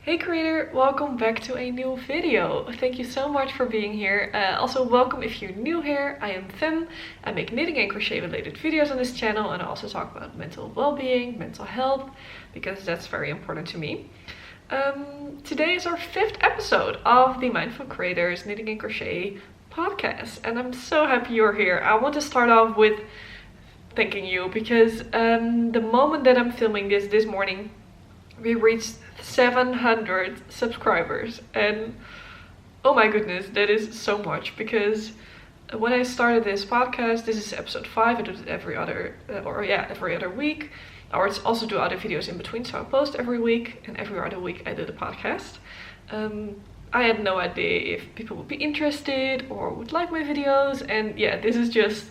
Hey creator, welcome back to a new video. Thank you so much for being here. Also welcome if you're new here. I am Fem. I make knitting and crochet related videos on this channel, and I also talk about mental well-being, mental health, because that's very important to me. Today is our 5th episode of the Mindful Creators Knitting and Crochet podcast, and I'm so happy you're here. I want to start off with thanking you because the moment that I'm filming this morning, we reached 700 subscribers, and oh my goodness, that is so much. Because when I started this podcast, this is episode 5. I do it every other week, or it's also do other videos in between. So I post every week, and every other week I do the podcast. I had no idea if people would be interested or would like my videos, and yeah, this is just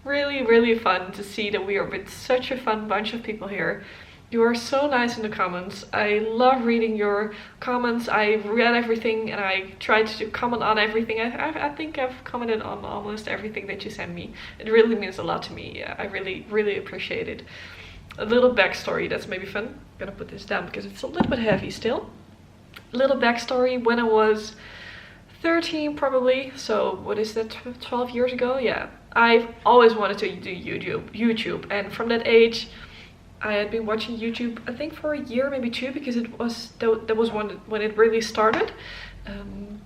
really fun to see that we are with such a fun bunch of people here. You are so nice in the comments. I love reading your comments. I read everything and I tried to comment on everything. I think I've commented on almost everything that you send me. It really means a lot to me. I really appreciate it. A little backstory that's maybe fun. I'm gonna put this down because it's a little bit heavy still. A little backstory. When I was 13 probably, so what is that, 12 years ago? Yeah, I've always wanted to do YouTube, and from that age I had been watching YouTube, I think for a year, maybe 2, because that was when it really started. And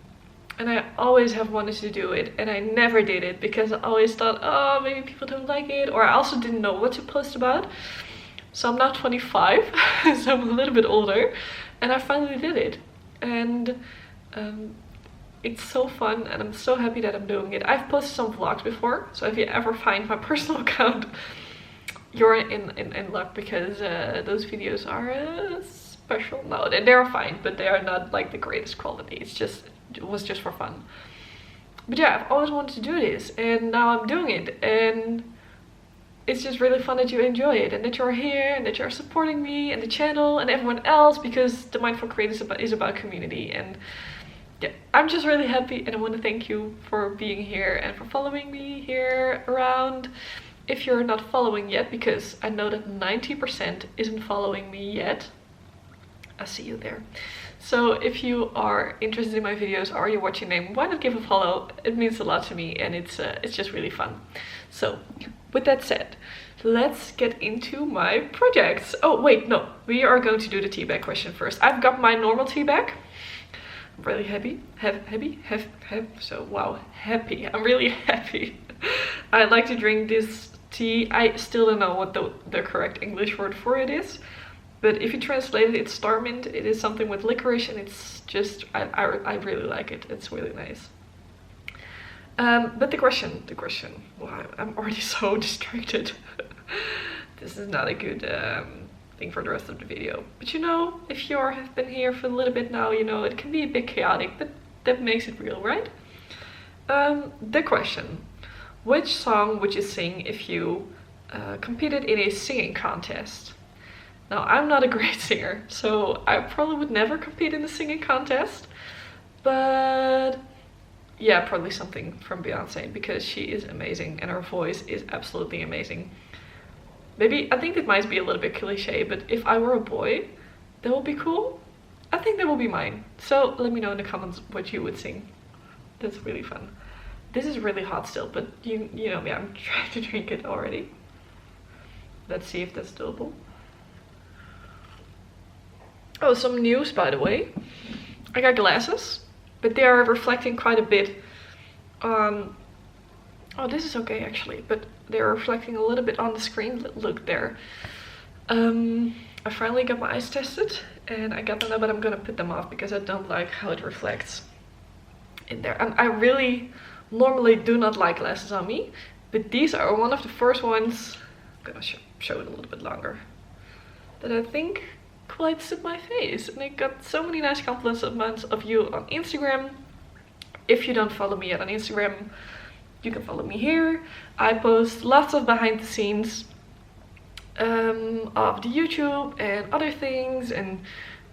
I always have wanted to do it, and I never did it because I always thought, oh, maybe people don't like it, or I also didn't know what to post about. So I'm now 25, so I'm a little bit older, and I finally did it. And it's so fun, and I'm so happy that I'm doing it. I've posted some vlogs before, so if you ever find my personal account, you're in luck, because those videos are special. No, they're fine, but they are not like the greatest quality. It was just for fun. But yeah, I've always wanted to do this, and now I'm doing it, and it's just really fun that you enjoy it, and that you're here, and that you're supporting me and the channel and everyone else, because the Mindful Creators is about community. And yeah, I'm just really happy, and I want to thank you for being here and for following me here around. If you're not following yet, because I know that 90% isn't following me yet, I see you there. So if you are interested in my videos or you're watching them, why not give a follow? It means a lot to me, and it's just really fun. So with that said, let's get into my projects. Oh wait, no, we are going to do the tea bag question first. I've got my normal tea bag. I'm really happy. I'm really happy. I like to drink this tea. I still don't know what the correct English word for it is, but if you translate it, it's starmint. It is something with licorice, and it's just, I really like it. It's really nice. But the question, wow, I'm already so distracted. This is not a good thing for the rest of the video. But you know, if you have been here for a little bit now, you know it can be a bit chaotic, but that makes it real, right? The question: which song would you sing if you competed in a singing contest? Now, I'm not a great singer, so I probably would never compete in a singing contest, but yeah, probably something from Beyonce, because she is amazing and her voice is absolutely amazing. Maybe, I think it might be a little bit cliche, but if I were a boy, that would be cool. I think that will be mine. So let me know in the comments what you would sing. That's really fun. This is really hot still, but you know me, I'm trying to drink it already. Let's see if that's doable. Oh, some news, by the way. I got glasses, but they are reflecting quite a bit on... Oh, this is okay actually, but they're reflecting a little bit on the screen. Look there. I finally got my eyes tested, and I got them now, but I'm gonna put them off because I don't like how it reflects in there. And I really normally do not like glasses on me, but these are one of the first ones, I'm gonna show it a little bit longer, that I think quite suit my face. And I got so many nice compliments of you on Instagram. If you don't follow me yet on Instagram, you can follow me here. I post lots of behind the scenes of the YouTube and other things, and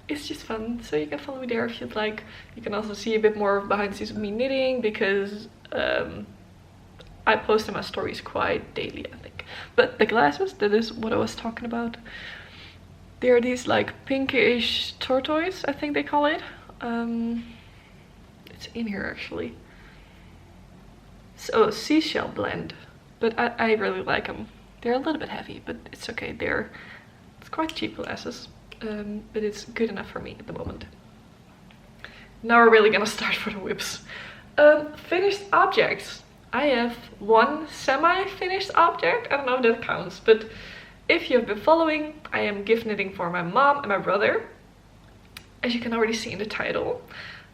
it's just fun. So you can follow me there if you'd like. You can also see a bit more behind the scenes of me knitting, because I post in my stories quite daily, I think. But the glasses, that is what I was talking about. They're these like pinkish tortoise, I think they call it. It's in here actually. So seashell blend, but I really like them. They're a little bit heavy, but it's okay. It's quite cheap glasses, but it's good enough for me at the moment. Now we're really gonna start for the whips. Finished objects. I have one semi-finished object. I don't know if that counts, but if you've been following, I am gift knitting for my mom and my brother. As you can already see in the title,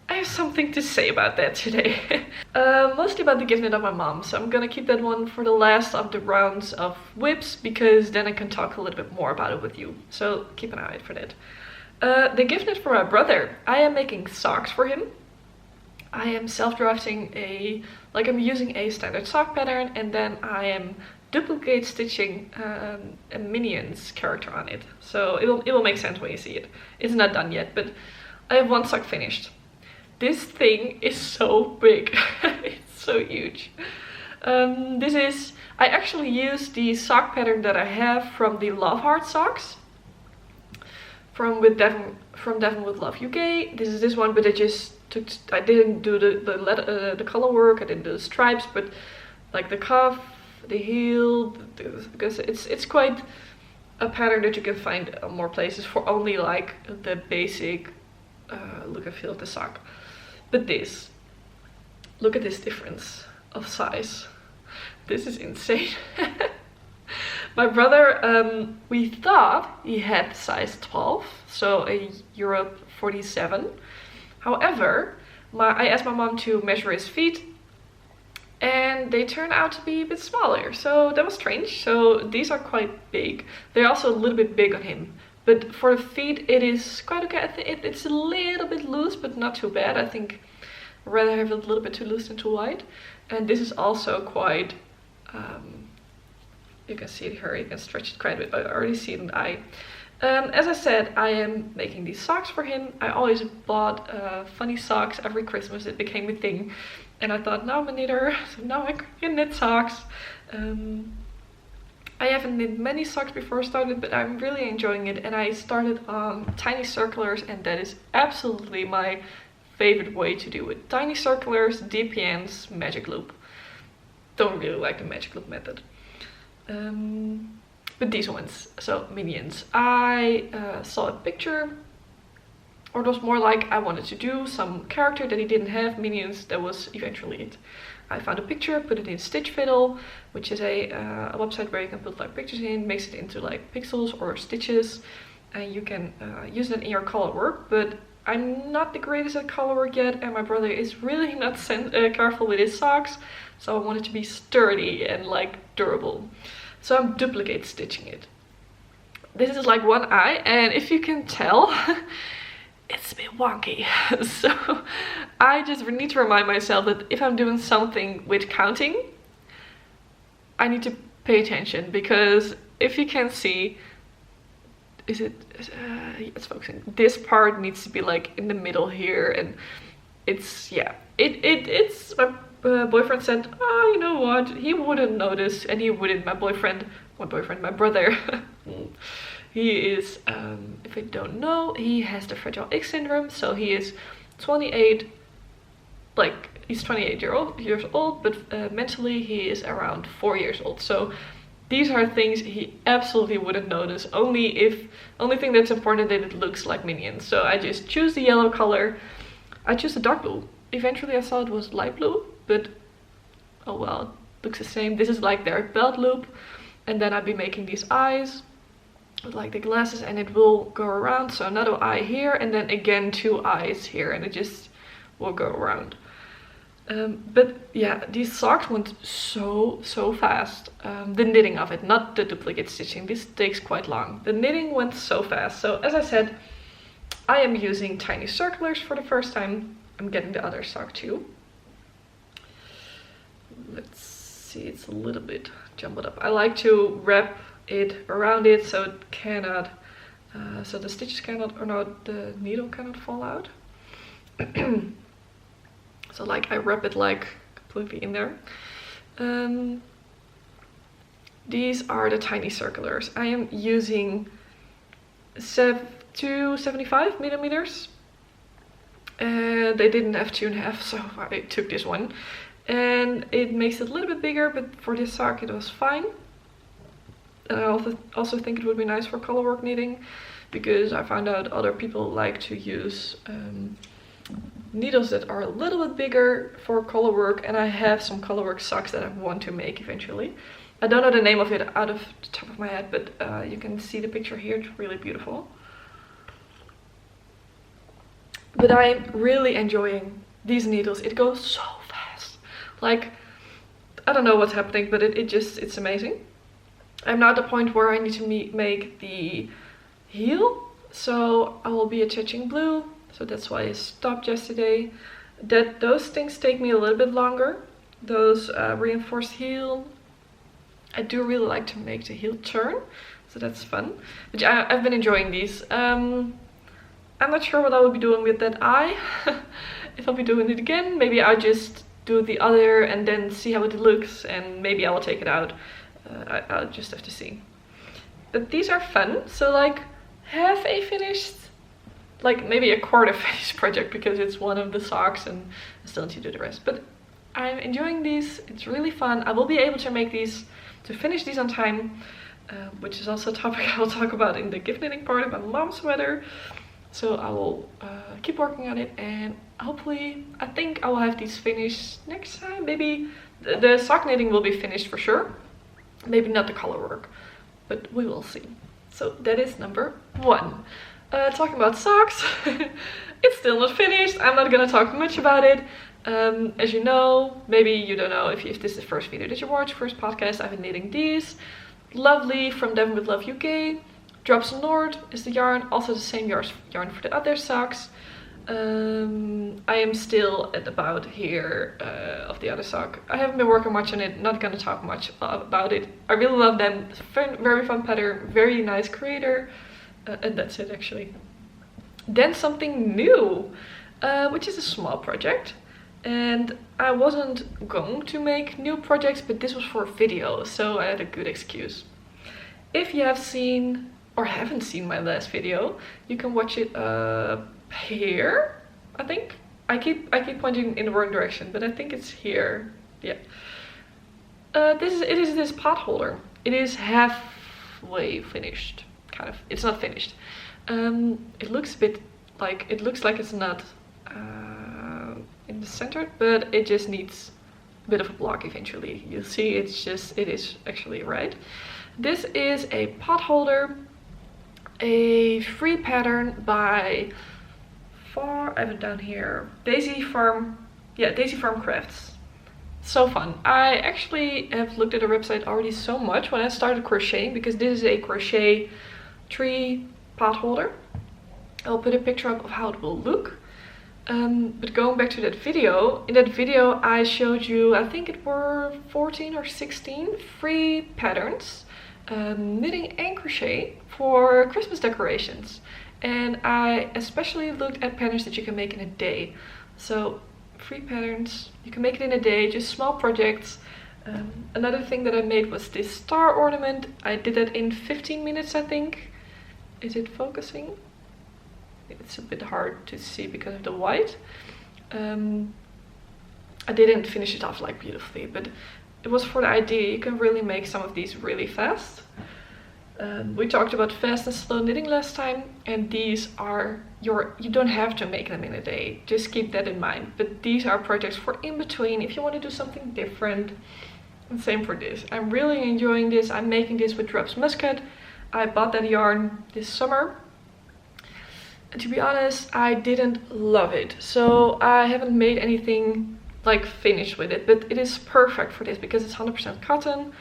I have something to say about that today. Mostly about the gift knit of my mom, so I'm gonna keep that one for the last of the rounds of whips, because then I can talk a little bit more about it with you. So keep an eye out for that. The gift knit for my brother, I am making socks for him. I am self-drafting I'm using a standard sock pattern, and then I am duplicate stitching a Minions character on it. So it will make sense when you see it. It's not done yet, but I have one sock finished. This thing is so big. It's so huge. I actually use the sock pattern that I have from the Love Heart socks from Devon with Love UK. This is this one, but I didn't do the color work. I didn't do the stripes, but like the cuff, the heel, because it's quite a pattern that you can find more places for only like the basic look and feel of the sock. But look at this difference of size. This is insane. My brother, we thought he had size 12, so a Europe 47. However, I asked my mom to measure his feet, and they turned out to be a bit smaller, so that was strange. So these are quite big. They're also a little bit big on him. But for the feet, it is quite okay. It's a little bit loose, but not too bad. I think I'd rather have it a little bit too loose than too wide. And this is also quite, you can see it here, you can stretch it quite a bit. I already see it in the eye. As I said, I am making these socks for him. I always bought funny socks every Christmas. It became a thing. And I thought, now I'm a knitter, so now I can knit socks. I haven't knit many socks before I started, but I'm really enjoying it. And I started on tiny circulars, and that is absolutely my favorite way to do it. Tiny circulars, DPNs, magic loop. Don't really like the magic loop method. But these ones, so Minions. I saw a picture, or it was more like I wanted to do some character that he didn't have. Minions, that was eventually it. I found a picture, put it in Stitch Fiddle, which is a website where you can put like pictures in, makes it into like pixels or stitches, and you can use that in your color work. But I'm not the greatest at color work yet, and my brother is really not careful with his socks, so I want it to be sturdy and like durable. So I'm duplicate stitching it. This is like one eye, and if you can tell, it's a bit wonky. So I just need to remind myself that if I'm doing something with counting, I need to pay attention, because if you can see, it's focusing. This part needs to be like in the middle here, and it's my boyfriend said, oh, you know what, he wouldn't notice, and he wouldn't. My brother, he is, if I don't know, he has the Fragile X syndrome, so he is 28, like he's 28 years old, but mentally he is around 4 years old. So these are things he absolutely wouldn't notice. Only thing that's important that it looks like Minions. So I just choose the yellow color. I choose the dark blue. Eventually I saw it was light blue, but oh well, it looks the same. This is like their belt loop, and then I'll be making these eyes with like the glasses, and it will go around. So another eye here, and then again 2 eyes here, and it just will go around. But yeah, these socks went so fast. The knitting of it, not the duplicate stitching. This takes quite long. The knitting went so fast. So as I said, I am using tiny circulars for the first time. I'm getting the other sock too. Let's see, it's a little bit jumbled up. I like to wrap it around it so it cannot, so the stitches cannot, or no, the needle cannot fall out. So like I wrap it like completely in there. These are the tiny circulars. I am using 275 millimeters. They didn't have 2.5, so I took this one. And it makes it a little bit bigger, but for this sock it was fine. And I also think it would be nice for colorwork knitting, because I found out other people like to use needles that are a little bit bigger for colorwork, and I have some colorwork socks that I want to make eventually. I don't know the name of it out of the top of my head, but you can see the picture here. It's really beautiful. But I'm really enjoying these needles. It goes so fast. Like, I don't know what's happening, but it's amazing. I'm now at the point where I need to make the heel. So I will be attaching blue. So that's why I stopped yesterday. Those things take me a little bit longer. Those reinforced heel. I do really like to make the heel turn. So that's fun. But yeah, I've been enjoying these. I'm not sure what I will be doing with that eye. If I'll be doing it again, maybe I'll just do the other and then see how it looks, and maybe I will take it out. I'll just have to see. But these are fun. So like half a finished, like maybe a quarter finished project, because it's one of the socks and I still need to do the rest. But I'm enjoying these. It's really fun. I will be able to make these, to finish these on time, which is also a topic I will talk about in the gift knitting part of my mom's sweater. So I will keep working on it, and hopefully, I think I will have these finished next time. Maybe the sock knitting will be finished for sure. Maybe not the color work, but we will see. So that is number 1. Talking about socks, it's still not finished. I'm not gonna talk much about it. As you know, maybe you don't know, if this is the first video that you watch, first podcast, I've been knitting these. Lovely from Devon with Love UK. Drops Nord is the yarn, also the same yarn for the other socks. I am still at about here of the other sock. I haven't been working much on it, not gonna talk much about it. I really love them, very fun pattern, very nice creator, and that's it actually. Then something new, which is a small project. And I wasn't going to make new projects, but this was for a video, so I had a good excuse. If you have seen or haven't seen my last video, you can watch it here, I think. I keep pointing in the wrong direction, but I think it's here. Yeah. It is this pot holder. It is halfway finished, kind of. It's not finished. It looks a bit like, it looks like it's not in the center, but it just needs a bit of a block eventually. You'll see it is actually right. This is a pot holder, a free pattern by I have it down here, Daisy Farm Crafts. So fun. I actually have looked at the website already so much when I started crocheting, because this is a crochet tree pot holder. I'll put a picture up of how it will look. But going back to that video, in that video I showed you, I think it were 14 or 16 free patterns, knitting and crochet for Christmas decorations. And I especially looked at patterns that you can make in a day. So free patterns, you can make it in a day, just small projects. Another thing that I made was this star ornament. I did that in 15 minutes, I think. Is it focusing? It's a bit hard to see because of the white. I didn't finish it off like beautifully, but it was for the idea. You can really make some of these really fast. We talked about fast and slow knitting last time, and these are you don't have to make them in a day. Just keep that in mind. But these are projects for in between if you want to do something different. And same for this. I'm really enjoying this. I'm making this with Drops Muscat. I bought that yarn this summer. And to be honest, I didn't love it. So I haven't made anything like finished with it, but it is perfect for this because it's 100% cotton.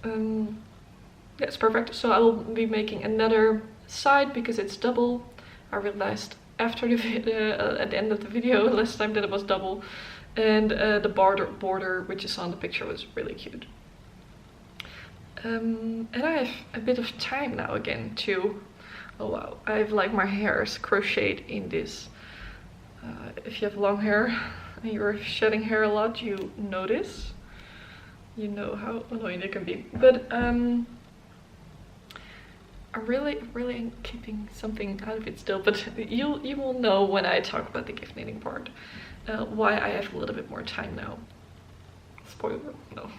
Yeah, it's perfect. So I will be making another side because it's double. I realized after the at the end of the video last time that it was double. And the border which is on the picture was really cute. And I have a bit of time now again to, oh wow, I have like my hairs crocheted in this. If you have long hair and you're shedding hair a lot, you notice. You know how annoying it can be. But I'm really keeping something out of it still, but you will know when I talk about the gift knitting part why I have a little bit more time now. Spoiler, no.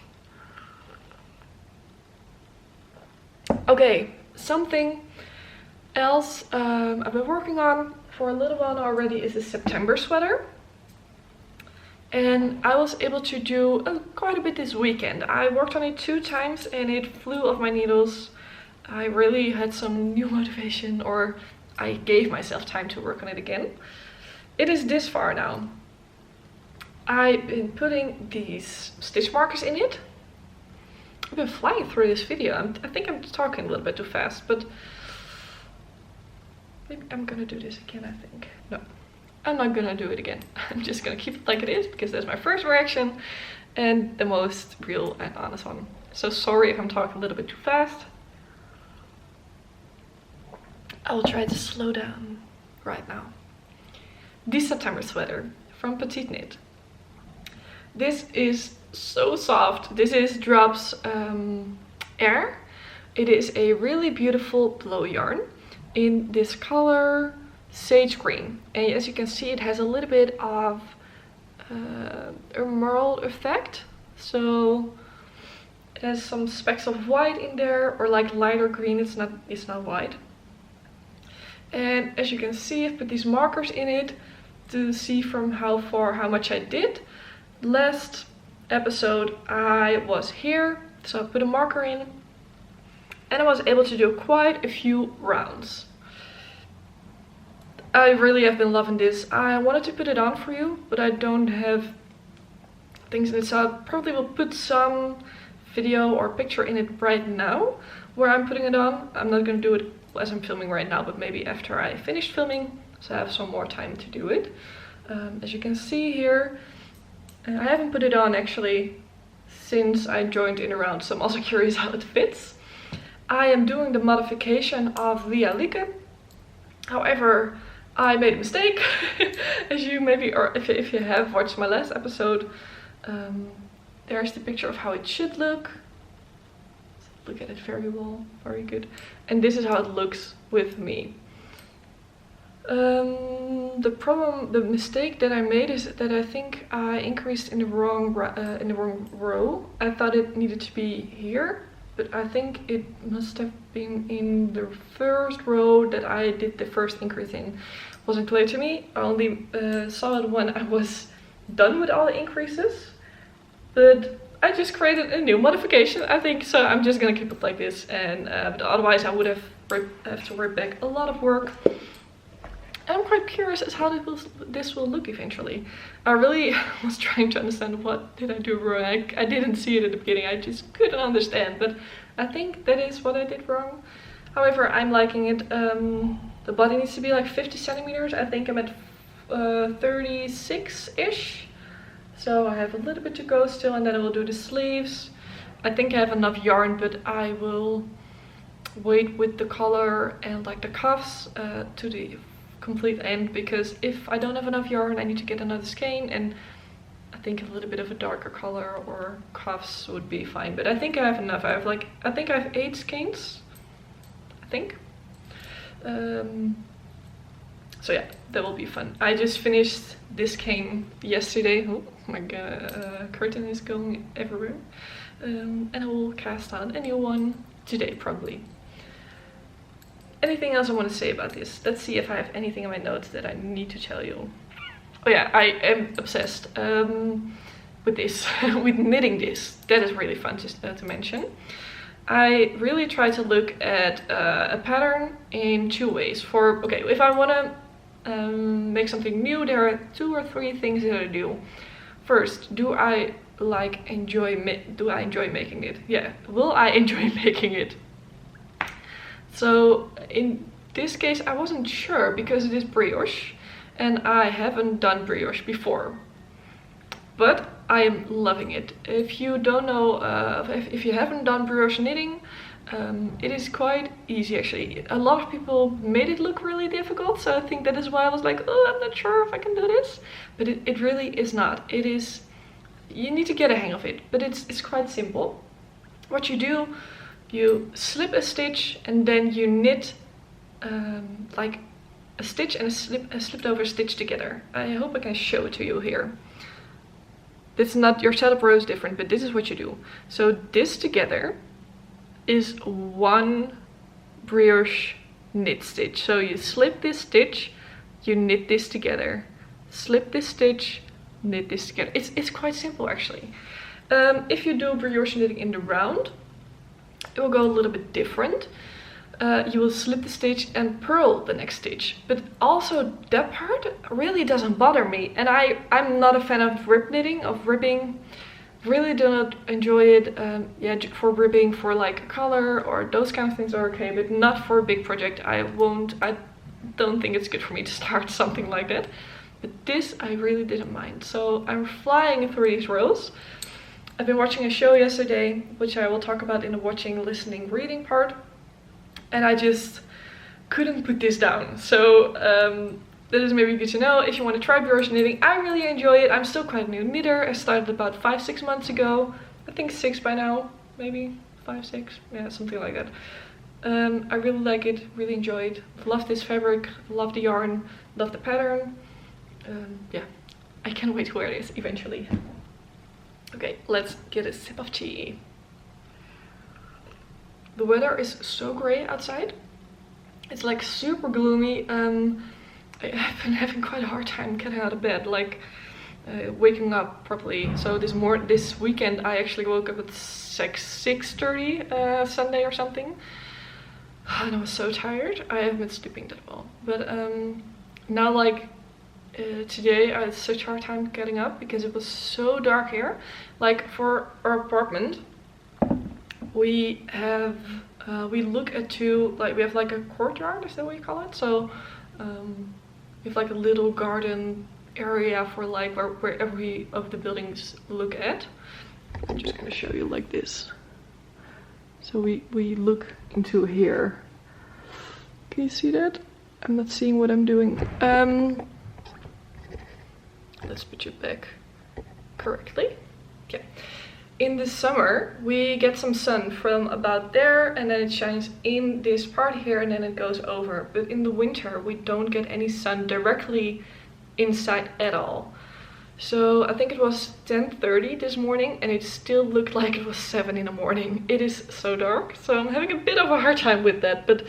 Okay, something else I've been working on for a little while already is a September sweater. And I was able to do quite a bit this weekend. I worked on it 2 times and it flew off my needles. I really had some new motivation, or I gave myself time to work on it again. It is this far now. I've been putting these stitch markers in it. I've been flying through this video. I think I'm talking a little bit too fast, but maybe I'm gonna do this again, I think. No, I'm not gonna do it again. I'm just gonna keep it like it is because that's my first reaction and the most real and honest one. So sorry if I'm talking a little bit too fast. I will try to slow down right now. The September sweater from Petite Knit. This is so soft. This is Drops Air. It is a really beautiful blow yarn in this color sage green, and as you can see it has a little bit of emerald effect, so it has some specks of white in there, or like lighter green. It's not white. And as you can see, I've put these markers in it to see from how much I did. Last episode I was here, so I put a marker in and I was able to do quite a few rounds. I really have been loving this. I wanted to put it on for you, but I don't have things in it, so I probably will put some video or picture in it right now where I'm putting it on. I'm not going to do it as I'm filming right now, but maybe after I finish filming, so I have some more time to do it. As you can see here, I haven't put it on actually since I joined in around, so I'm also curious how it fits. I am doing the modification of Via Lieke. However, I made a mistake, as you maybe, or if you have watched my last episode, there's the picture of how it should look. Look at it very well, very good. And this is how it looks with me. The mistake that I made is that I think I increased in the wrong row. I thought it needed to be here, but I think it must have been in the first row that I did the first increase in. Wasn't clear to me. I only saw it when I was done with all the increases, but I just created a new modification, I think, so I'm just gonna keep it like this, and but otherwise I would have to work back a lot of work. And I'm quite curious as how this will look eventually. I really was trying to understand what did I do wrong. I didn't see it at the beginning, I just couldn't understand, but I think that is what I did wrong. However, I'm liking it. The body needs to be like 50 centimeters. I think I'm at 36-ish. So I have a little bit to go still, and then I will do the sleeves. I think I have enough yarn, but I will wait with the collar and like the cuffs to the complete end, because if I don't have enough yarn, I need to get another skein, and I think a little bit of a darker color or cuffs would be fine. But I think I have enough. I think I have 8 skeins, I think. So yeah, that will be fun. I just finished this skein yesterday. Oh my god, curtain is going everywhere. And I will cast on a new one today probably. Anything else I want to say about this? Let's see if I have anything in my notes that I need to tell you. Oh yeah, I am obsessed with this, with knitting this. That is really fun to mention. I really try to look at a pattern in 2 ways. Okay, if I want to make something new, there are 2 or 3 things that I do. First, do I enjoy making it? Yeah, will I enjoy making it? So in this case I wasn't sure, because it is brioche and I haven't done brioche before, but I am loving it. If you don't know, if you haven't done brioche knitting, it is quite easy actually. A lot of people made it look really difficult, so I think that is why I was like, oh, I'm not sure if I can do this, but it really is not. It is, you need to get a hang of it, but it's quite simple. What you do, you slip a stitch and then you knit like a stitch and a slipped over stitch together. I hope I can show it to you here. This is not, your setup row is different, but this is what you do. So this together is one brioche knit stitch. So you slip this stitch, you knit this together, slip this stitch, knit this together. It's quite simple actually. If you do brioche knitting in the round, it will go a little bit different. You will slip the stitch and purl the next stitch, but also that part really doesn't bother me, and I'm not a fan of rib knitting, of ribbing. Really do not enjoy it. Yeah, for ribbing for like a color or those kind of things are okay, but not for a big project. I don't think it's good for me to start something like that, but this I really didn't mind. So I'm flying through these rows. I've been watching a show yesterday, which I will talk about in the watching, listening, reading part. And I just couldn't put this down. So that is maybe good to know if you want to try brioche knitting. I really enjoy it. I'm still quite a new knitter. I started about 5-6 months ago. I think 6 by now, maybe 5-6, yeah, something like that. I really like it, really enjoy it. Love this fabric, love the yarn, love the pattern. Yeah, I can't wait to wear this eventually. Okay, let's get a sip of tea. The weather is so grey outside. It's like super gloomy. I've been having quite a hard time getting out of bed, like waking up properly. So this weekend I actually woke up at 6:30 Sunday or something. And I was so tired. I haven't been sleeping that well. But now like today I had such a hard time getting up because it was so dark here. Like for our apartment, we have we look at we have like a courtyard, is that what you call it? So we have like a little garden area for like where every of the buildings look at. I'm just gonna show you like this. So we look into here. Can you see that? I'm not seeing what I'm doing. Let's put you back correctly. Okay. In the summer, we get some sun from about there, and then it shines in this part here, and then it goes over. But in the winter, we don't get any sun directly inside at all. So I think it was 10:30 this morning, and it still looked like it was 7 in the morning. It is so dark, so I'm having a bit of a hard time with that. But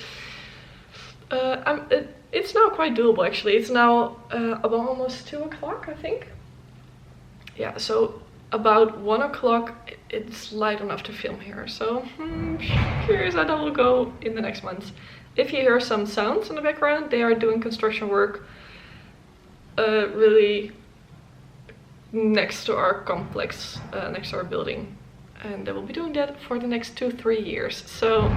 it's now quite doable actually. It's now about almost 2 o'clock, I think. Yeah, so about 1 o'clock it's light enough to film here, so curious how that will go in the next months. If you hear some sounds in the background, they are doing construction work really next to our complex, next to our building, and they will be doing that for the next 2-3 years. So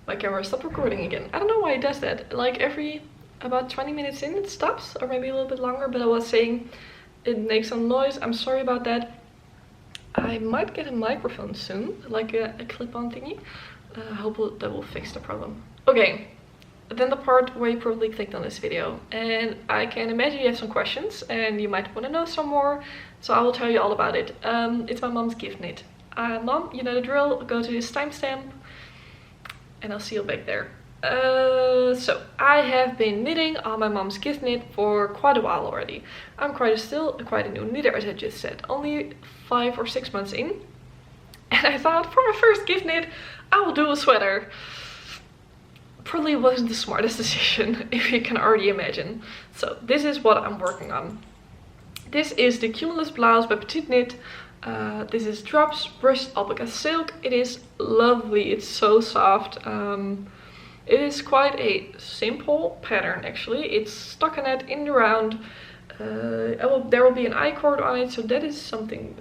my camera stopped recording again. I don't know why it does that. Like every about 20 minutes in it stops, or maybe a little bit longer, but I was saying it makes some noise. I'm sorry about that. I might get a microphone soon, like a clip-on thingy. I hope that will fix the problem. Okay, then the part where you probably clicked on this video, and I can imagine you have some questions and you might want to know some more, so I will tell you all about it. It's my mom's gift knit. Mom, you know the drill. Go to this timestamp and I'll see you back there. So I have been knitting on my mom's gift knit for quite a while already. I'm still quite a new knitter, as I just said, only 5 or 6 months in, and I thought for my first gift knit I will do a sweater. Probably wasn't the smartest decision, if you can already imagine. So this is what I'm working on. This is the Cumulus blouse by Petite Knit. This is drops brushed alpaca silk. It is lovely. It's so soft. It is quite a simple pattern actually. It's stockinette in the round. There will be an I-cord on it, so that is something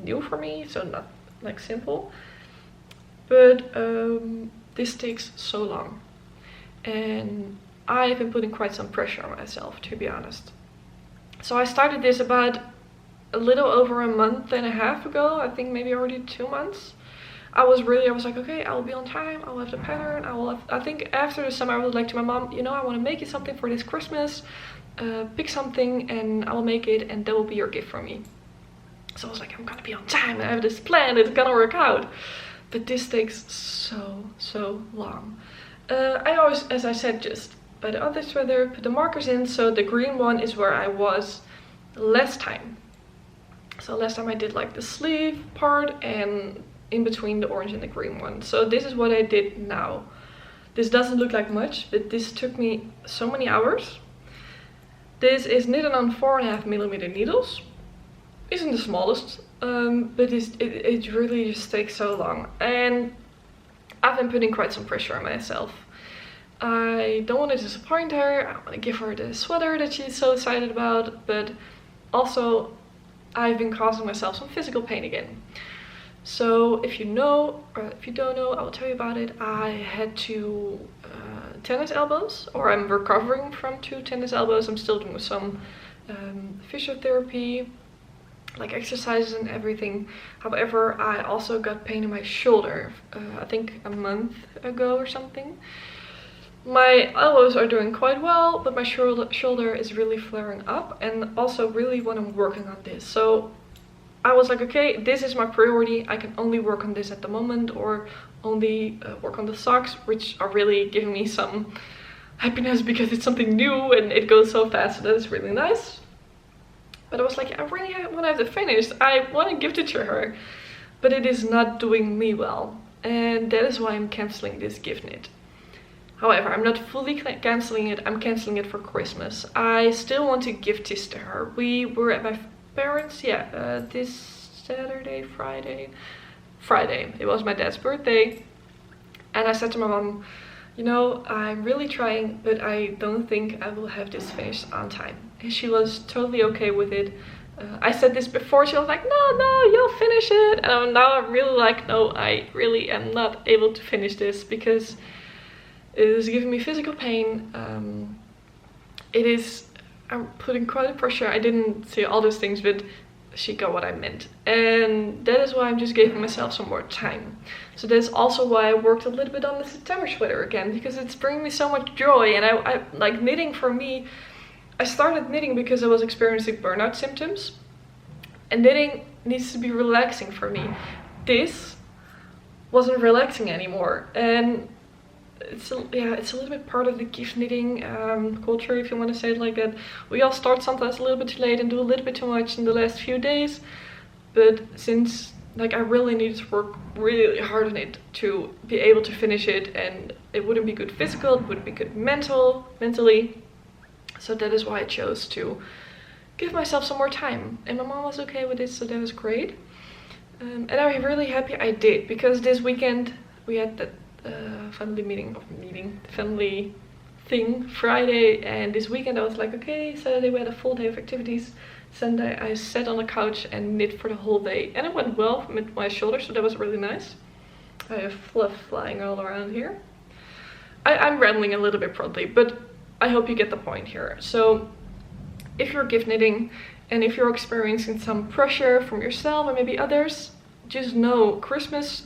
new for me. So not like simple, but this takes so long, and I've been putting quite some pressure on myself, to be honest. So I started this about a little over a month and a half ago. I think maybe already 2 months. I was like, okay, I will be on time. I will have the pattern. I think after the summer I was like to my mom, you know, I want to make you something for this Christmas. Pick something and I will make it, and that will be your gift for me. So I was like, I'm gonna be on time. I have this plan. It's gonna work out. but this takes so long. I always, as I said, just by the other sweater, put the markers in. So the green one is where I was last time. So last time I did like the sleeve part and in between the orange and the green one. So this is what I did now. This doesn't look like much, but this took me so many hours. This is knitted on 4.5mm needles. Isn't the smallest, but it really just takes so long. And I've been putting quite some pressure on myself. I don't want to disappoint her. I want to give her the sweater that she's so excited about, but also I've been causing myself some physical pain again. So if you know, or if you don't know, I will tell you about it. I had 2 tennis elbows, or I'm recovering from 2 tennis elbows. I'm still doing some physiotherapy, like exercises and everything. However, I also got pain in my shoulder, I think a month ago or something. My elbows are doing quite well, but my shoulder is really flaring up, and also really when I'm working on this. So I was like, okay, this is my priority. I can only work on this at the moment, or only work on the socks, which are really giving me some happiness because it's something new and it goes so fast. So that is really nice. But I was like, I really want to have it finished. I want to gift it to her, but it is not doing me well. And that is why I'm canceling this gift knit. However, I'm not fully canceling it. I'm canceling it for Christmas. I still want to gift this to her. We were at my parents, this Saturday, Friday. It was my dad's birthday. And I said to my mom, you know, I'm really trying, but I don't think I will have this finished on time. And she was totally okay with it. I said this before, she was like, no, you'll finish it. And now I'm really like, no, I really am not able to finish this because it is giving me physical pain. I'm putting quite a pressure. I didn't say all those things, but she got what I meant. And that is why I'm just giving myself some more time. So that's also why I worked a little bit on the September sweater again, because it's bringing me so much joy. And I like knitting. For me, I started knitting because I was experiencing burnout symptoms. And knitting needs to be relaxing for me. This wasn't relaxing anymore. And it's a little bit part of the gift knitting culture, if you want to say it like that. We all start sometimes a little bit too late and do a little bit too much in the last few days. But since like I really needed to work really hard on it to be able to finish it, and it wouldn't be good physical, it wouldn't be good mentally. So that is why I chose to give myself some more time. And my mom was okay with it, so that was great. And I'm really happy I did, because this weekend we had that family thing Friday, and this weekend I was like, okay, Saturday we had a full day of activities. Sunday I sat on the couch and knit for the whole day, and it went well with my shoulder, so that was really nice. I have fluff flying all around here. I'm rambling a little bit probably, but I hope you get the point here. So if you're gift knitting and if you're experiencing some pressure from yourself or maybe others, just know Christmas,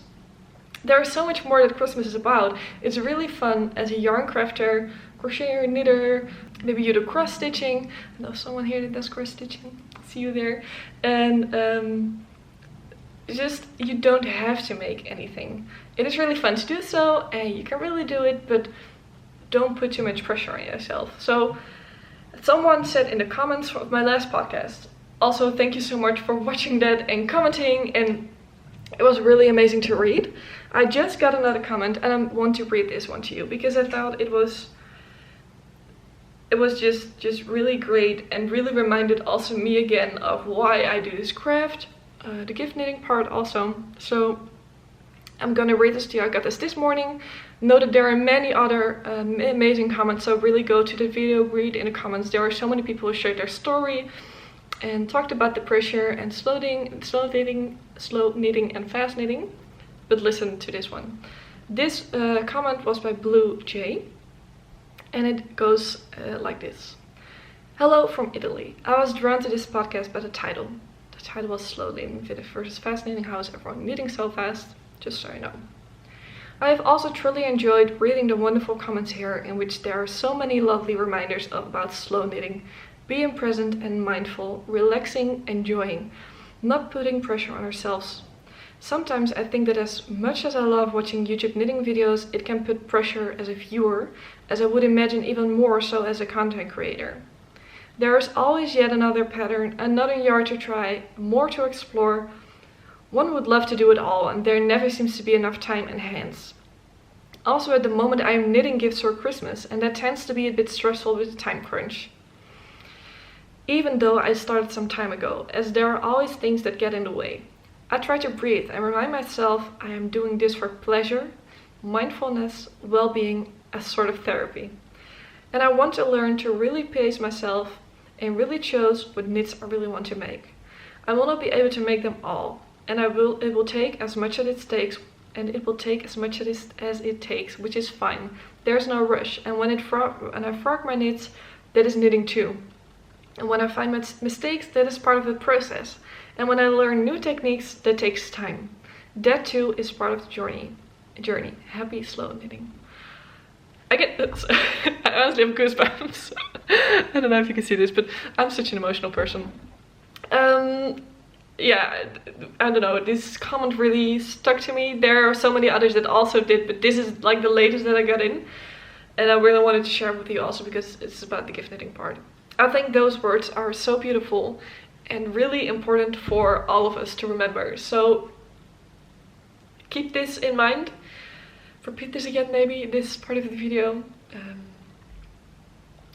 there is so much more that Christmas is about. It's really fun as a yarn crafter, crocheter, knitter. Maybe you do cross stitching. I know someone here that does cross stitching. See you there. And just, you don't have to make anything. It is really fun to do so, and you can really do it, but don't put too much pressure on yourself. So someone said in the comments of my last podcast, also thank you so much for watching that and commenting, and it was really amazing to read. I just got another comment and I want to read this one to you because I thought it was just really great, and really reminded also me again of why I do this craft, the gift knitting part also. So I'm gonna read this to you. I got this morning. Know that there are many other amazing comments, so really go to the video, read in the comments. There are so many people who shared their story and talked about the pressure and slow knitting and fast knitting. But listen to this one. This comment was by Blue J, and it goes like this. Hello from Italy. I was drawn to this podcast by the title. The title was Slow Knitting versus Fast Knitting. How is everyone knitting so fast? Just so you know. I have also truly enjoyed reading the wonderful comments here, in which there are so many lovely reminders about slow knitting, being present and mindful, relaxing, enjoying, not putting pressure on ourselves. Sometimes I think that as much as I love watching YouTube knitting videos, it can put pressure as a viewer, as I would imagine even more so as a content creator. There is always yet another pattern, another yarn to try, more to explore. One would love to do it all, and there never seems to be enough time and hands. Also at the moment I am knitting gifts for Christmas, and that tends to be a bit stressful with the time crunch. Even though I started some time ago, as there are always things that get in the way. I try to breathe and remind myself I am doing this for pleasure, mindfulness, well-being, as sort of therapy. And I want to learn to really pace myself and really choose what knits I really want to make. I will not be able to make them all, and it will take as much as it takes, as it takes, which is fine. There's no rush, and when I frog my knits, that is knitting too. And when I find mistakes, that is part of the process. And when I learn new techniques, that takes time. That too is part of the journey. Happy slow knitting. I get this. I honestly have goosebumps. I don't know if you can see this, but I'm such an emotional person. Yeah, I don't know, this comment really stuck to me. There are so many others that also did, but this is like the latest that I got in. And I really wanted to share it with you also because it's about the gift knitting part. I think those words are so beautiful and really important for all of us to remember. So keep this in mind. Repeat this again maybe, this part of the video.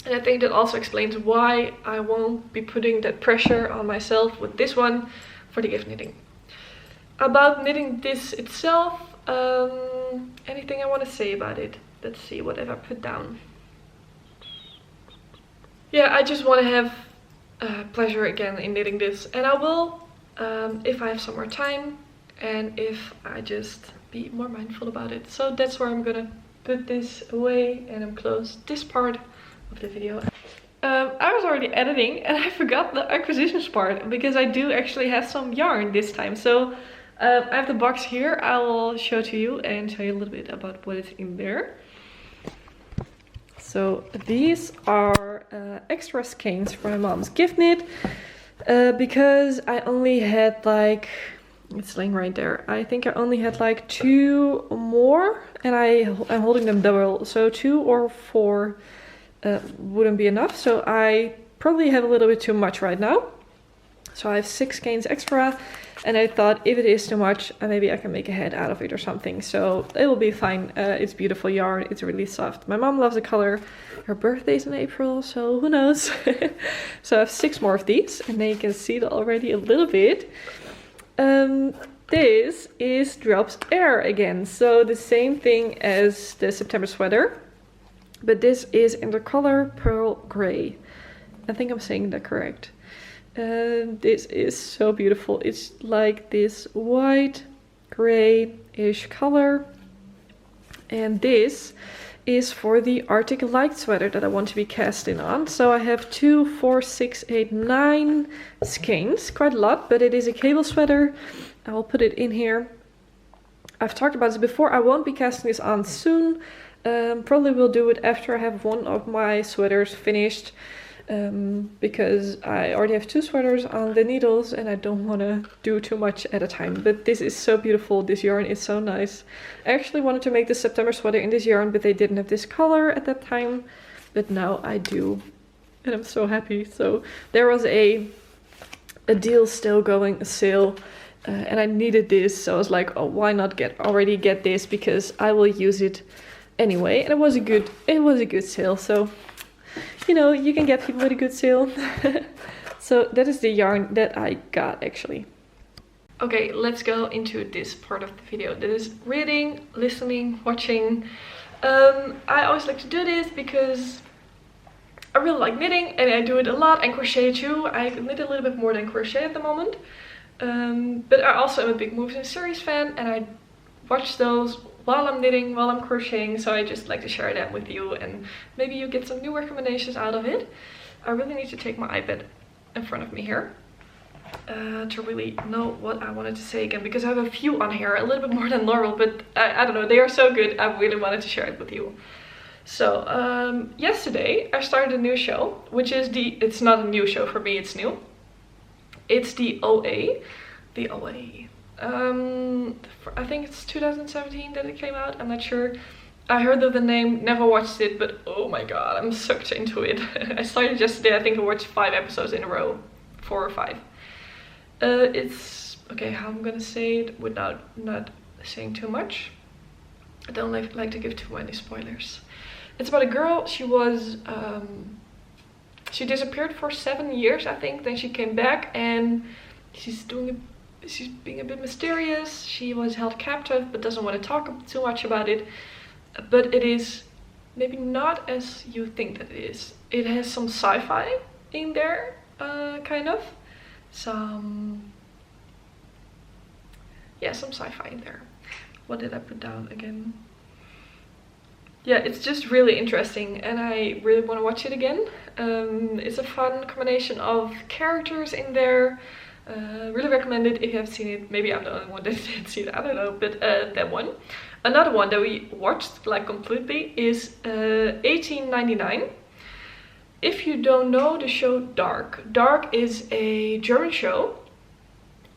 And I think that also explains why I won't be putting that pressure on myself with this one for the gift knitting. About knitting this itself, anything I want to say about it? Let's see, what have I put down? Yeah, I just want to have pleasure again in knitting this. And I will, if I have some more time and if I just be more mindful about it. So that's where I'm gonna put this away and I'm close this part of the video. I was already editing and I forgot the acquisitions part because I do actually have some yarn this time. So I have the box here. I will show to you and tell you a little bit about what is in there. So these are extra skeins for my mom's gift knit because I only had like, it's laying right there. I think I only had like 2 more and I'm holding them double. So 2 or 4 wouldn't be enough. So I probably have a little bit too much right now. So I have 6 skeins extra and I thought if it is too much, maybe I can make a head out of it or something. So it will be fine. It's beautiful yarn. It's really soft. My mom loves the color. Her birthday's in April, so who knows? So I have 6 more of these and then you can see it already a little bit. This is Drops Air again. So the same thing as the September sweater. But this is in the color Pearl Grey. I think I'm saying that correct. This is so beautiful. It's like this white, gray-ish color. And this is for the Arctic Light sweater that I want to be casting on. So I have 2, 4, 6, 8, 9 skeins. Quite a lot, but it is a cable sweater. I will put it in here. I've talked about this before. I won't be casting this on soon. Probably will do it after I have one of my sweaters finished. Because I already have 2 sweaters on the needles and I don't want to do too much at a time. But this is so beautiful. This yarn is so nice. I actually wanted to make the September sweater in this yarn, but they didn't have this color at that time. But now I do. And I'm so happy. So there was a deal still going, a sale. And I needed this. So I was like, oh, why not already get this? Because I will use it anyway. And it was a good sale. So you know, you can get people with a good sale. So that is the yarn that I got actually. Okay, let's go into this part of the video. That is reading, listening, watching. I always like to do this because I really like knitting and I do it a lot, and crochet too. I knit a little bit more than crochet at the moment. But I also am a big movies and series fan and I watch those while I'm knitting, while I'm crocheting, so I just like to share that with you and maybe you get some new recommendations out of it. I really need to take my iPad in front of me here to really know what I wanted to say again, because I have a few on here, a little bit more than normal, but I don't know, they are so good. I really wanted to share it with you. So yesterday I started a new show, which is it's not a new show for me, it's new. It's the OA. I think it's 2017 that it came out. I'm not sure. I heard of the name, never watched it, but oh my god, I'm sucked into it. I started yesterday. I think I watched 5 episodes in a row, 4 or 5. It's okay. How I'm gonna say it without not saying too much. I don't like to give too many spoilers. It's about a girl. She was she disappeared for 7 years, I think. Then she came back, and she's being a bit mysterious. She was held captive, but doesn't want to talk too much about it. But it is maybe not as you think that it is. It has some sci-fi in there, kind of. Some sci-fi in there. What did I put down again? Yeah, it's just really interesting, and I really want to watch it again. It's a fun combination of characters in there. Really recommend it if you have seen it. Maybe I'm the only one that didn't see it, I don't know, but that one. Another one that we watched like completely is 1899. If you don't know the show Dark. Dark is a German show,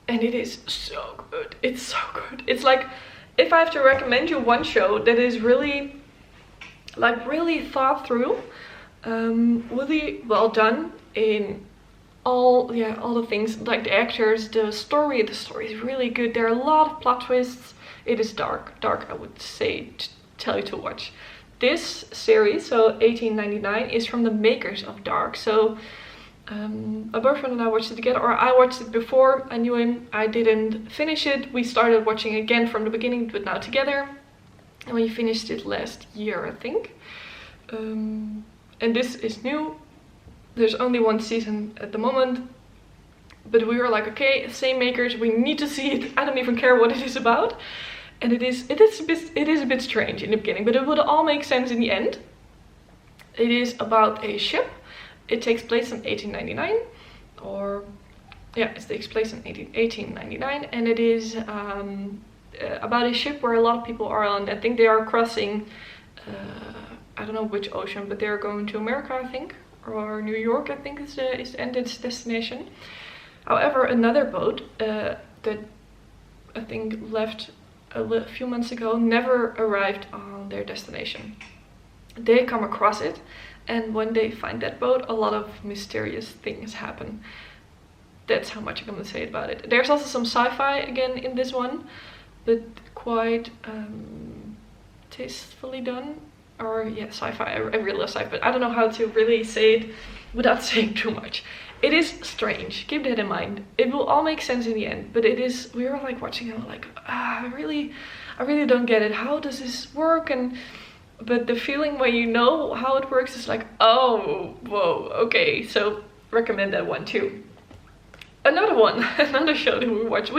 and it is so good. It's so good. It's like, if I have to recommend you one show that is really thought through, really well done in all the things, like the actors, the story is really good. There are a lot of plot twists. It is Dark. I would say tell you to watch. This series, so 1899, is from the makers of Dark. So my boyfriend and I watched it together, or I watched it before. I knew him. I didn't finish it. We started watching again from the beginning, but now together. And we finished it last year, I think. And this is new. There's only 1 season at the moment. But we were like, okay, same makers, we need to see it. I don't even care what it is about. And it is a bit strange in the beginning, but it would all make sense in the end. It is about a ship. It takes place in 1899, it takes place in 1899, and it is about a ship where a lot of people are on. I think they are crossing, I don't know which ocean, but they are going to America, I think, or New York, I think is the end destination. However, another boat that I think left a few months ago never arrived on their destination. They come across it, and when they find that boat, a lot of mysterious things happen. That's how much I'm gonna say about it. There's also some sci-fi again in this one, but quite tastefully done. Or sci-fi. I really love sci-fi, but I don't know how to really say it without saying too much. It is strange. Keep that in mind. It will all make sense in the end, but it is. We were like watching it, like, I really don't get it. How does this work? But the feeling when you know how it works is like, oh, whoa, okay. So recommend that one too. Another one, another show that we watched.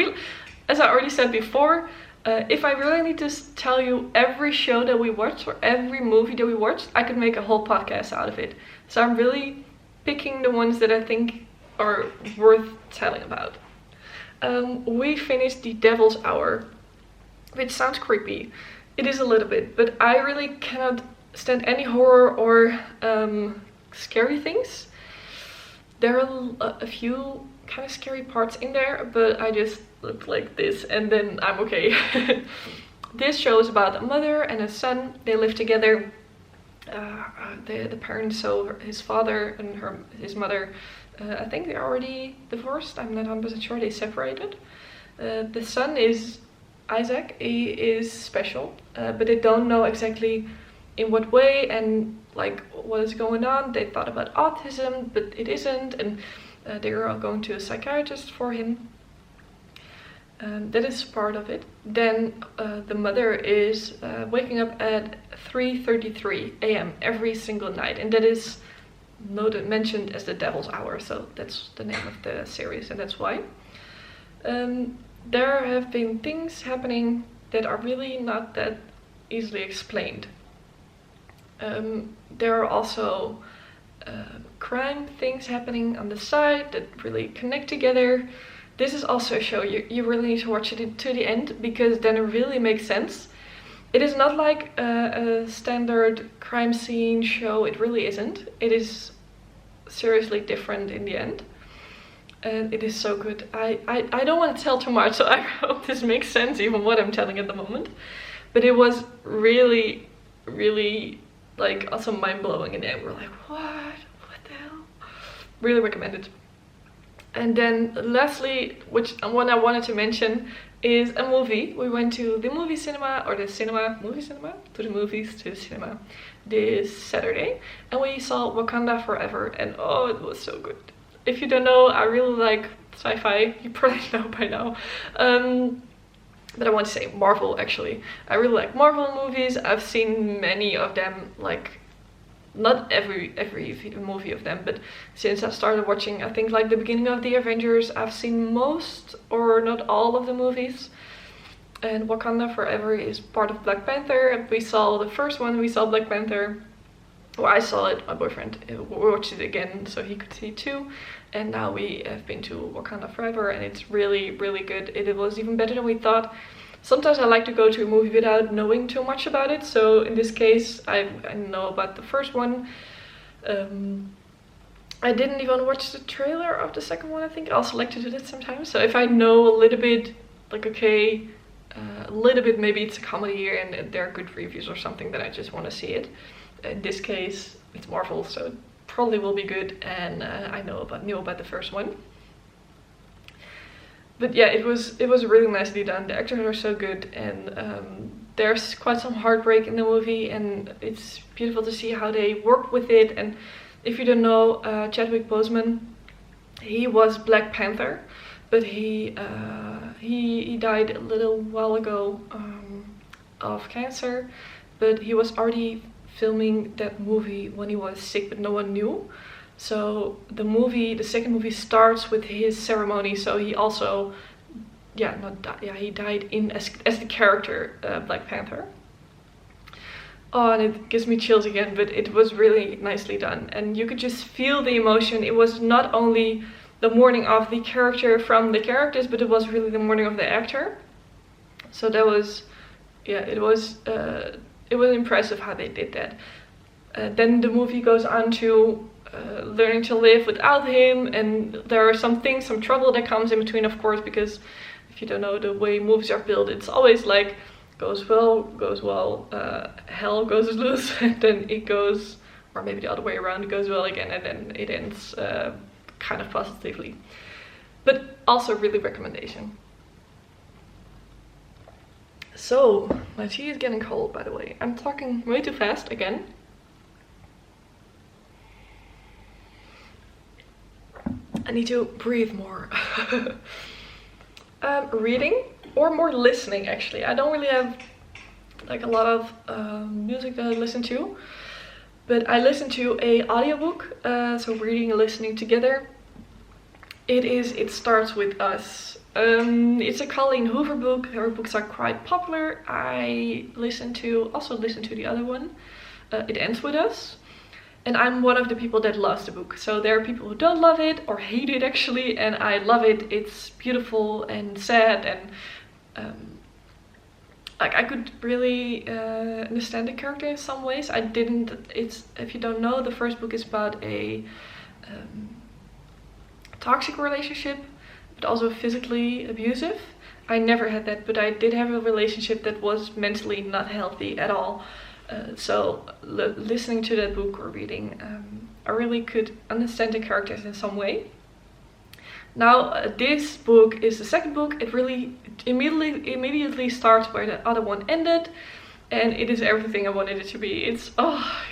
As I already said before, if I really need to tell you every show that we watched or every movie that we watched, I could make a whole podcast out of it. So I'm really picking the ones that I think are worth telling about. We finished The Devil's Hour, which sounds creepy. It is a little bit, but I really cannot stand any horror or scary things. There are a few kind of scary parts in there, but I just look like this and then I'm okay. This show is about a mother and a son. They live together. The parents, so his father and his mother, I think they're already divorced. I'm not 100% sure. They separated. The son is Isaac. He is special, but they don't know exactly in what way and like what is going on. They thought about autism, but it isn't, and they are all going to a psychiatrist for him. That is part of it. Then the mother is waking up at 3:33 a.m. every single night, and that is mentioned as the Devil's Hour, so that's the name of the series, and that's why. There have been things happening that are really not that easily explained. There are also crime things happening on the side that really connect together. This is also a show you really need to watch it to the end, because then it really makes sense. It is not like a standard crime scene show. It really isn't. It is seriously different in the end. and it is so good. I don't want to tell too much, so I hope this makes sense, even what I'm telling at the moment. But it was really, really like also mind-blowing, and we're like, what the hell? Really recommend it. And then lastly, which one I wanted to mention, is a movie. We went to the movie cinema, or the cinema, to the movies, to the cinema this Saturday, and we saw Wakanda Forever, and oh, it was so good. If you don't know, I really like sci-fi. You probably know by now. But I want to say Marvel, actually. I really like Marvel movies. I've seen many of them, like not every movie of them, but since I started watching, I think like the beginning of the Avengers, I've seen most or not all of the movies. And Wakanda Forever is part of Black Panther. We saw the first one, we saw Black Panther. Well, I saw it, my boyfriend watched it again so he could see it too. And now we have been to Wakanda Forever, and it's really, really good. It was even better than we thought. Sometimes I like to go to a movie without knowing too much about it. So in this case, I know about the first one. I didn't even watch the trailer of the second one, I think. I also like to do that sometimes. So if I know a little bit, like okay, a little bit, maybe it's a comedy and there are good reviews or something, then I just want to see it. In this case, it's Marvel, so it probably will be good, and I knew about the first one. But yeah, it was really nicely done. The actors are so good, and there's quite some heartbreak in the movie, and it's beautiful to see how they work with it. And if you don't know, Chadwick Boseman, he was Black Panther, but he died a little while ago of cancer, but he was already filming that movie when he was sick, but no one knew. So the second movie starts with his ceremony. So he also, he died as the character Black Panther. Oh, and it gives me chills again, but it was really nicely done, and you could just feel the emotion. It was not only the mourning of the character from the characters, but it was really the mourning of the actor. So that was, it was impressive how they did that. Then the movie goes on to learning to live without him, and there are some trouble that comes in between, of course, because if you don't know the way movies are built, it's always like goes well, hell goes loose, and then it goes, or maybe the other way around, it goes well again, and then it ends kind of positively. But also really recommendation. So, my tea is getting cold, by the way. I'm talking way too fast again. I need to breathe more. Reading or more listening, actually. I don't really have like a lot of music that I listen to, but I listen to a audiobook, so reading and listening together. It Starts With Us. It's a Colleen Hoover book. Her books are quite popular. I also listen to the other one. It Ends With Us. And I'm one of the people that loves the book. So there are people who don't love it or hate it, actually, and I love it. It's beautiful and sad, and like I could really understand the character in some ways. If you don't know, the first book is about a toxic relationship, but also physically abusive. I never had that, but I did have a relationship that was mentally not healthy at all. So listening to that book or reading, I really could understand the characters in some way. Now this book is the second book. It really immediately starts where the other one ended, and it is everything I wanted it to be. It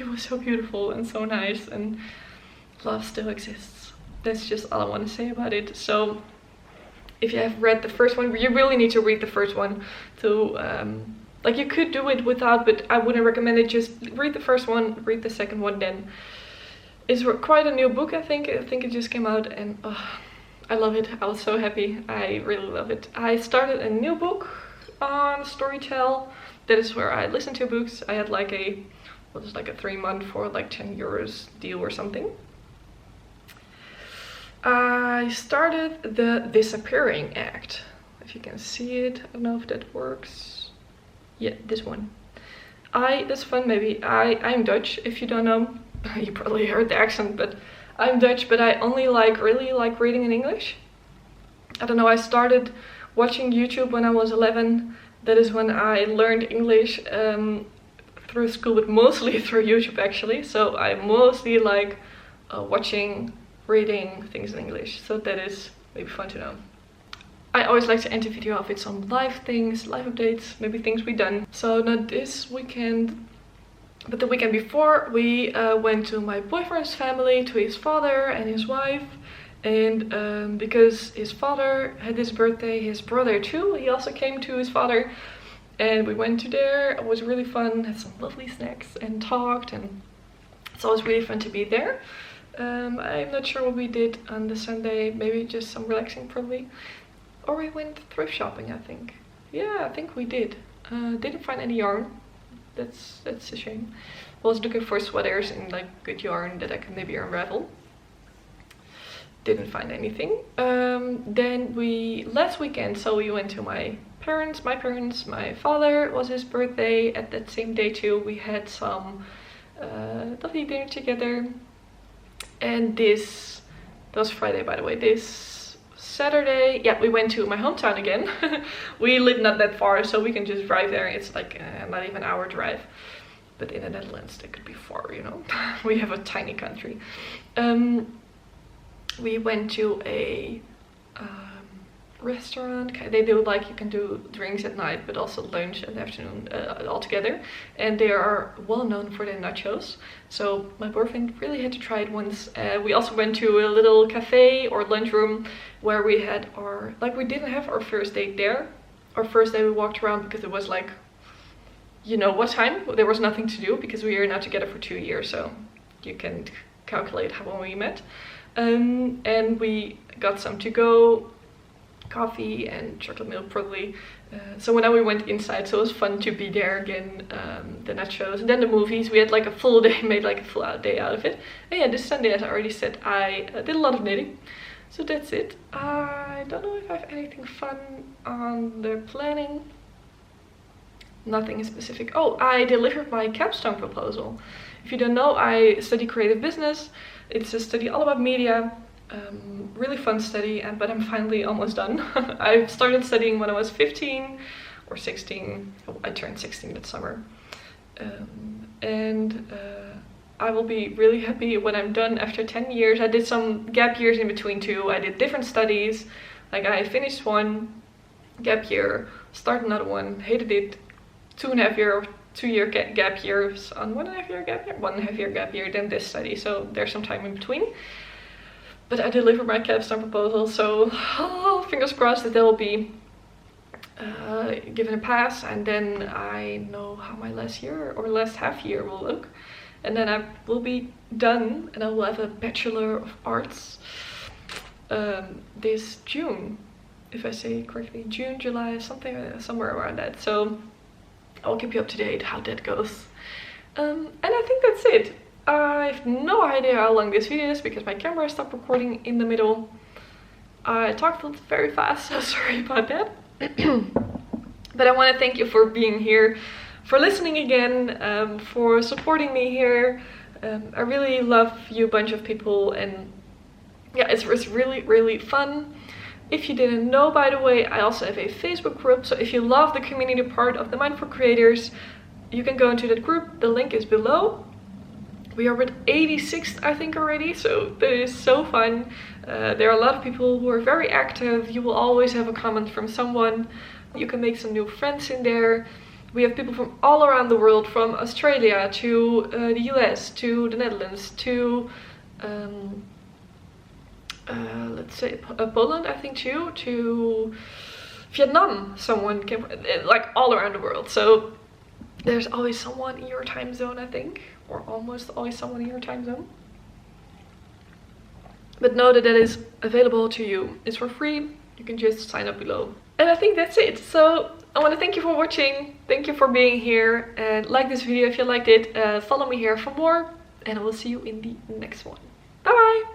was so beautiful and so nice, and love still exists. That's just all I want to say about it. So if you have read the first one, you really need to read the first one to like you could do it without, but I wouldn't recommend it. Just read the first one, read the second one then. It's quite a new book, I think. I think it just came out, and I love it. I was so happy. I really love it. I started a new book on Storytel. That is where I listen to books. I had like a 3-month for like €10 deal or something. I started the Disappearing Act. If you can see it, I don't know if that works. Yeah, this one. That's fun maybe. I'm Dutch, if you don't know. You probably heard the accent, but I'm Dutch, but I only really like reading in English. I don't know, I started watching YouTube when I was 11. That is when I learned English through school, but mostly through YouTube actually. So I mostly like watching, reading things in English. So that is maybe fun to know. I always like to end the video off with some live things, live updates, maybe things we've done. So not this weekend, but the weekend before, we went to my boyfriend's family, to his father and his wife. And because his father had his birthday, his brother too, he also came to his father. And we went to there. It was really fun, had some lovely snacks and talked, and it's always really fun to be there. I'm not sure what we did on the Sunday, maybe just some relaxing probably. Or we went thrift shopping, I think. Yeah, I think we did. Didn't find any yarn. That's a shame. I was looking for sweaters and like good yarn that I could maybe unravel. Didn't find anything. Then last weekend, so we went to my parents, my father, it was his birthday at that same day too. We had some lovely dinner together. And that was Friday, by the way. This Saturday, yeah, we went to my hometown again. We live not that far, so we can just drive there. It's like not even an hour drive. But in the Netherlands, that could be far, you know. We have a tiny country. We went to a restaurant. They do like, you can do drinks at night, but also lunch and afternoon all together. And they are well known for their nachos. So my boyfriend really had to try it once. We also went to a little cafe or lunchroom where we had we didn't have our first date there. Our first day we walked around because it was like, you know what time? There was nothing to do because we are now together for 2 years. So you can calculate how long we met. And we got some to go, coffee and chocolate milk probably. So now we went inside, so it was fun to be there again. The nachos and then the movies. We had like a full day, made like a full day out of it. And yeah, this Sunday, as I already said, I did a lot of knitting. So that's it. I don't know if I have anything fun on the planning. Nothing specific. Oh, I delivered my capstone proposal. If you don't know, I study creative business. It's a study all about media. Really fun study, but I'm finally almost done. I started studying when I was 15 or 16. I turned 16 that summer. I will be really happy when I'm done after 10 years. I did some gap years in between too. I did different studies. Like I finished one gap year, started another one, hated it. 2.5 year gap years on 1.5 year gap year, 1.5 year gap year, then this study. So there's some time in between. But I delivered my capstone proposal, so fingers crossed that they'll be given a pass, and then I know how my last year or last half year will look, and then I will be done, and I will have a Bachelor of Arts this June, if I say it correctly, June, July, somewhere around that. So I'll keep you up to date how that goes, and I think that's it. I have no idea how long this video is because my camera stopped recording in the middle. I talked very fast, so sorry about that. But I want to thank you for being here, for listening again, for supporting me here. I really love you bunch of people, and yeah, it's really, really fun. If you didn't know, by the way, I also have a Facebook group. So if you love the community part of the Mindful Creators, you can go into that group. The link is below. We are at 86, I think, already, so that is so fun. There are a lot of people who are very active. You will always have a comment from someone. You can make some new friends in there. We have people from all around the world, from Australia to the US to the Netherlands to let's say Poland, I think too, to Vietnam. Someone came, like all around the world. So there's always someone in your time zone, I think, or almost always someone in your time zone. But know that that is available to you. It's for free. You can just sign up below. And I think that's it. So I want to thank you for watching. Thank you for being here. And like this video if you liked it. Follow me here for more. And I will see you in the next one. Bye bye!